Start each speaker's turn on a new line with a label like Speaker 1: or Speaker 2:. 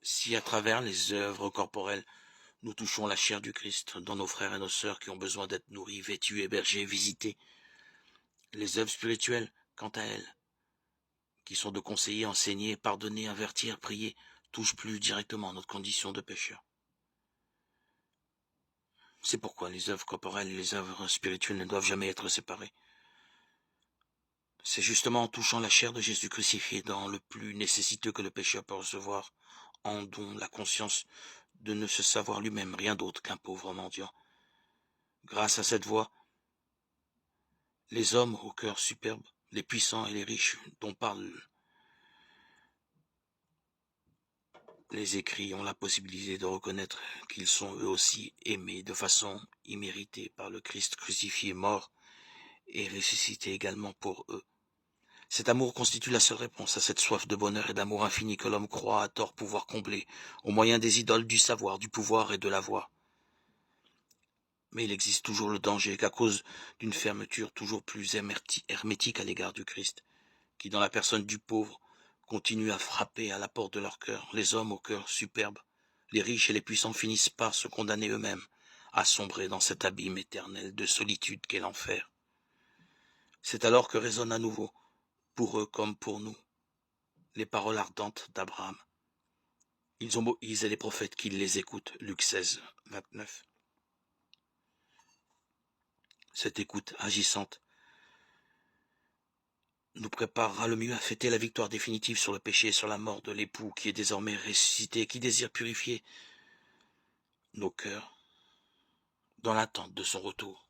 Speaker 1: Si à travers les œuvres corporelles, nous touchons la chair du Christ dans nos frères et nos sœurs qui ont besoin d'être nourris, vêtus, hébergés, visités, les œuvres spirituelles, quant à elles, qui sont de conseiller, enseigner, pardonner, avertir, prier, touchent plus directement notre condition de pécheur. C'est pourquoi les œuvres corporelles et les œuvres spirituelles ne doivent jamais être séparées. C'est justement en touchant la chair de Jésus crucifié dans le plus nécessiteux que le pécheur peut recevoir en don la conscience de ne se savoir lui-même rien d'autre qu'un pauvre mendiant. Grâce à cette voie, les hommes au cœur superbe, les puissants et les riches dont parlent les écrits ont la possibilité de reconnaître qu'ils sont eux aussi aimés de façon imméritée par le Christ crucifié, mort et ressuscité également pour eux. Cet amour constitue la seule réponse à cette soif de bonheur et d'amour infini que l'homme croit à tort pouvoir combler au moyen des idoles du savoir, du pouvoir et de la voix. Mais il existe toujours le danger qu'à cause d'une fermeture toujours plus hermétique à l'égard du Christ, qui dans la personne du pauvre continue à frapper à la porte de leur cœur, les hommes au cœur superbe, les riches et les puissants finissent par se condamner eux-mêmes à sombrer dans cet abîme éternel de solitude qu'est l'enfer. C'est alors que résonnent à nouveau, pour eux comme pour nous, les paroles ardentes d'Abraham. Ils ont Moïse et les prophètes qui les écoutent. Luc 16, 29. Cette écoute agissante nous préparera le mieux à fêter la victoire définitive sur le péché et sur la mort de l'époux qui est désormais ressuscité et qui désire purifier nos cœurs dans l'attente de son retour.